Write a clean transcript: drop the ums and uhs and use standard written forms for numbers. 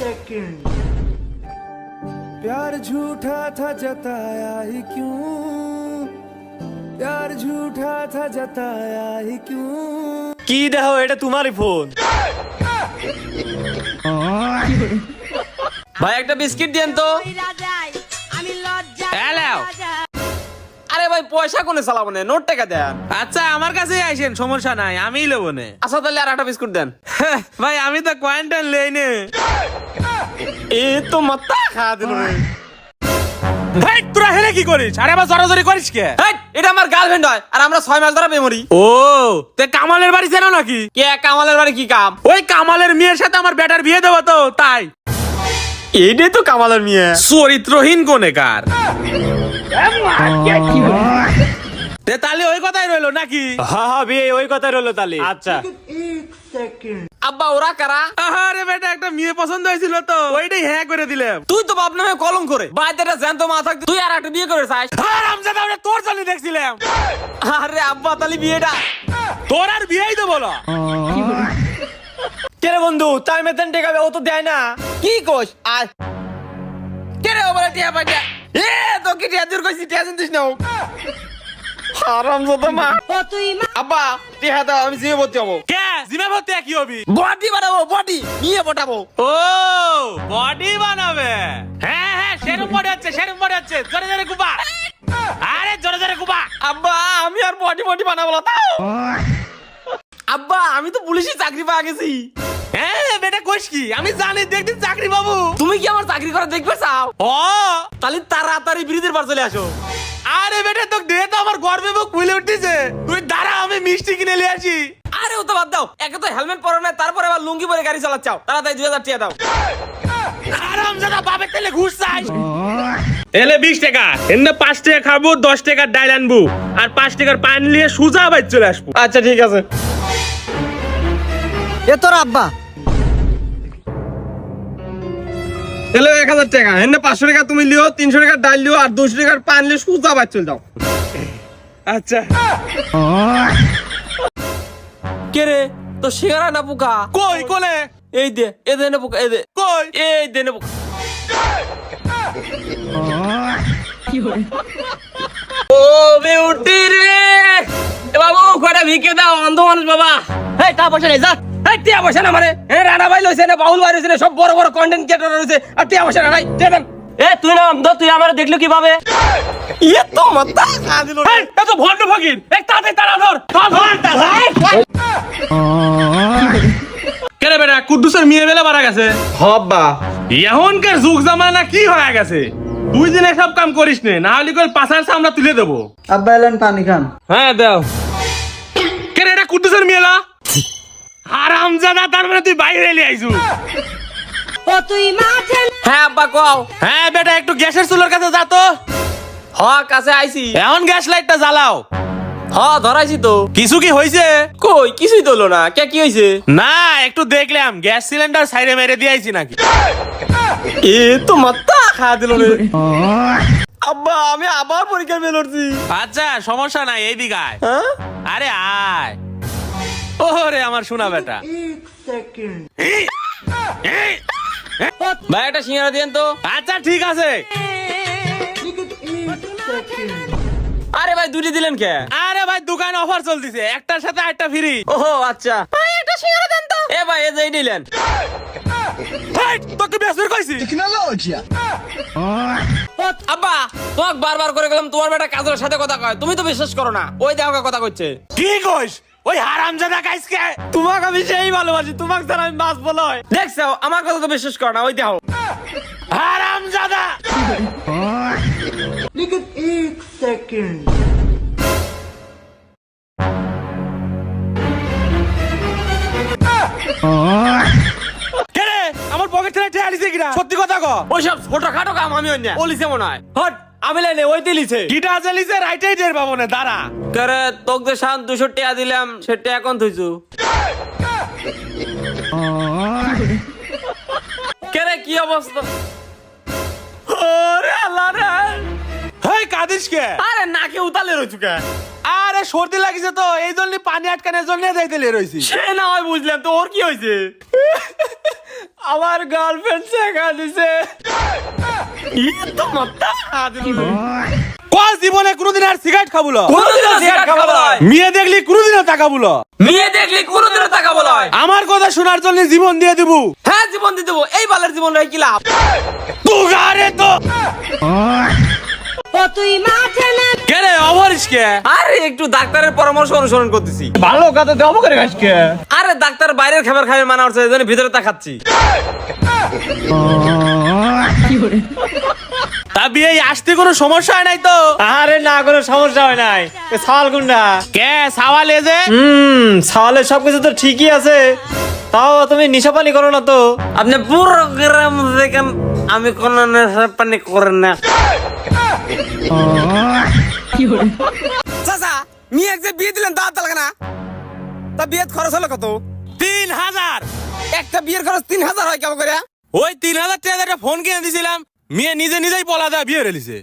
Second. प्यार झूठा था जताया ही क्यों, प्यार झूठा था जताया ही क्यों। কি দেখো এটা তোমারই ফোন। ভাই একটা বিস্কিট দেন তো। আরে ভাই পয়সা কোনে চালাবো না, নোট টাকা দেন। আচ্ছা আমার কাছেই আইসেন, সমস্যা নাই, আমিই লব নে। আচ্ছা তাহলে আর একটা বিস্কুট দেন। ভাই আমি তো কোয়ান্টাল লই নে। এ তো মাথা খা দিল রে। ভাই তোরা হেলে কি করিস? আরে আবার জড়াজড়ি করিস কে? হেই, এটা আমার গার্লফ্রেন্ড হয় আর আমরা 6 মাস ধরে মেমরি। ও তে কামালের বাড়ি চেনো নাকি? কে কামালের বাড়ি কি কাম? ওই কামালের মেয়ের সাথে আমার বেটার বিয়ে দেবো তো তাই। এইটাই তো কামালের মেয়ে। চরিত্রহীন কোনেকার। তে তাহলে ওই কথাই রইলো নাকি? হ্যাঁ হ্যাঁ বিয়ে ওই কথাই রইলো তাহলে। আচ্ছা আব্বা ওরা কারা? আরে বেটা একটা মেয়ে পছন্দ হয়েছিল তো ওইটাই হ্যাঁ করে দিলাম। তুই তো বাপ নামে কলম করে বাইরেটা জ্যান্ত মা থাকতে তুই আর একটা বিয়ে করে চাস। হারামজাদা ওটা তোর জন্য দেখছিলাম। আরে আব্বা তাহলে বিয়েটা তোর আর বিয়েই তো বলো। কে রে বন্ধু তাই মেতেন টেকাবে ও তো দেয় না। কি কোস আর কে রে ওরে টিয়া পাইয়া এ তো কি টিয়া দূর কইছি টিয়া দিস না। হারামজাদা মা ও তুই মা আব্বা টিয়া দাও আমি জিমে ভর্তি হবো। কে জিমে ভর্তি কি হবি? বডি বানাবো বডি নিয়ে পটাবো। ও বডি বানাবে। হ্যাঁ হ্যাঁ সেরকম বডি হচ্ছে সেরকম বডি হচ্ছে। জোরে জোরে কুবা। আরে জোরে জোরে কুবা। আব্বা আমি আর বডি বডি বানাবো না তাও। আব্বা আমি তো পুলিশে চাকরি পাওয়া গেছি। হ্যাঁ বেটা কইস কি? আমি জানি দেখতে চাকরি বাবু। তুমি কি আমার চাকরি করা দেখবে চাও? ও তাহলে তাড়াতাড়ি বিরোধীর বার চলে আসো। আরে বেটা তো দে তো আমার গর্বে বুক ফুলে উঠতেছে। তুই দাঁড়া আমি মিষ্টি কিনে নিয়ে আসি। আরে ও তো বাদ দাও, একে তো হেলমেট পরো না তারপরে আবার লুঙ্গি পরে গাড়ি চালাচ্ছাও। তাড়াতাড়ি 2000 টাকা দাও। হারামজাদা বাপের তেলে ঘুষ চাই। এলে 20 টাকা এনে 5 টাকা খাবো 10 টাকার ডাল আনবো আর 5 টাকার পান নিয়ে সুজা বাইর চলে আসবো। আচ্ছা ঠিক আছে। এ তোর আব্বা এলে 1000 টাকা এনে 500 টাকা তুমি লিও, 300 টাকা ডাল লিও আর 200 টাকার পান নিয়ে সুজা বাইর চলে দাও। আচ্ছা কে রে তো শিকারা না পোকা? কই কোলে? এই দে এ দে না পোকা, এই দে কই? এই দে না পোকা। ও বিউটি রে এ বাবু কয়টা ভিকে দাও অন্ধ মানুষ বাবা। এই তা পয়সা নেই যা। এই টিয়া পয়সা না মানে এ রানা ভাই লইছে না বাউল ভাই লইছে না সব বড় বড় কন্টেন্ট ক্রিয়েটর রইছে আর টিয়া পয়সা নাই দে দেন। এ তুই না অন্ধ তুই আমারে দেখলো কিভাবে? ইয়ে তো মাথা খা দিল রে। এই এত ভন্ড ফকির এক তাতে তারা ধর কে রে বেটা কুদ্দুসের মেয়ে বেলা মারা গেছে। হব্বা এখনকার যুগ জামানা কি হয়ে গেছে? তুই দিন সব কাম করিস নে, না হলে কল পাছার সামনে তুলে দেবো। আব্বা এলেন পানি খান। হ্যাঁ দাও। কে রে এটা কুদ্দুসের মেয়েলা? হারামজাদা তার মানে তুই বাইরে এলি আইছু। ও তুই মাঠে হ্যাঁ আব্বা কও। হ্যাঁ বেটা একটু গ্যাসের চুলার কাছে যা তো। হ কাছে আইছি। এখন গ্যাস লাইটটা জ্বালাও। হ ধরাইছি তো। কিছু কি হয়েছে? কই কিছুই তো হলো না। কে কি হইছে? না একটু দেখলাম গ্যাস সিলিন্ডার সাইডে মেরে দিয়ে আইছি নাকি। এ তো মাথা খা দিল রে। আব্বা আমি আবার পরীক্ষা ফেল করছি। আচ্ছা সমস্যা নাই এই দিঘায়। হ্যাঁ আরে আয় ওরে আমার শোনা বেটা। ভাই একটা সিঙ্গারা দিয়েন তো। আচ্ছা ঠিক আছে। আরে ভাই দুটি দিলেন কে? আরে ভাই দোকান অফার চলতেছে, একটার সাথে আরেকটা ফ্রি। ওহো আচ্ছা। ভাই একটা সিঙ্গারা দেন তো। এ ভাই এই যে দিলেন। তোকে বেসর কইছি। আব্বা তোমাকে বারবার করে গেলাম তোমার বেটা কাজের সাথে কথা কয়, তুমি তো বিশ্বাস করো না। ওই দেখো কথা কইছে। কি কইস? ওই হারামজাদা গাইসকে তোমাকে আমি সেই ভালোবাসি, তোমাকে ছাড়া আমি বাঁচবো বলো। দেখছো আমার কথা তো বিশ্বাস করো না। ওই দেখো হারামজাদা। लेकिन एक सेकंड। কে রে আমার পকেট থেকে ঠেয়া লিছে কিনা? সত্যি কথা কও। ওইসব ছোটখাটো কাম আমি অন্য বলিছে মনে হয়। হট আমি লাইনে ওই দিলিছে। গিটা জ্বালিছে রাইটেই টের পাবো না, দাঁড়া। করে তোক যে 200 টাকা দিলাম সেটা এখন থইছু। কেরে কি অবস্থা? ওরে আল্লাহ রে। হেই কাদিস কে? আরে নাকে উতালে রইছু কে? আরে সর্দি লাগিছে তো এই জন্য পানি আটকানোর জন্য যাইতে লে রইছি। সে না হয় বুঝলাম তো ওর কি হইছে? আমার গার্লফ্রেন্ড শেখা দিছে তো মাত্রা কোন জীবনে কোনোদিন আর সিগারেট খাবুলো কোনদিনও সিগারেট খাবো লয় মেয়ে দেখলি কোনোদিনও তাকাবুলো মেয়ে দেখলি কোনদিনও তাকাবো লয় আমার কথা শোনার জন্য জীবন দিয়ে দিব হ্যাঁ জীবন দিয়ে দেবো এই বালের জীবন রয়ে কি লাভ তুগারে তো ও তুই মাঠে না কে রে অবরিশ কে আরে একটু ডাক্তারের পরামর্শ অনুসরণ করতেছি ভালো কথা দেব করে আজকে আরে ডাক্তার বাইরের খাবার খাবে মানা হচ্ছে এজন্য ভিতরে তাকাচ্ছি তা বিয়ে আসতে কোনো সমস্যা হয় নাই তো আরে না কোনো সমস্যা হয় নাই সাওয়াল গুন্ডা কে সাওয়াল এজে সাওয়ালের সবকিছু তো ঠিকই আছে তাও তুমি নিশাপানি করো না তো আপনি পুরো গ্রাম দেখেন আমি কোন নেশা পানি করেন না চাচা মেয়ে যে বিয়ে দিলেন তা লাগে না তা বিয়ের খরচ হলো কত 3000 একটা বিয়ের খরচ 3000 হয় কেমন করে ওই 3000 টাকা একটা ফোন কিনে দিছিলাম মেয়ে নিজে নিজেই পলা দেয়া বিয়ে রেলিছে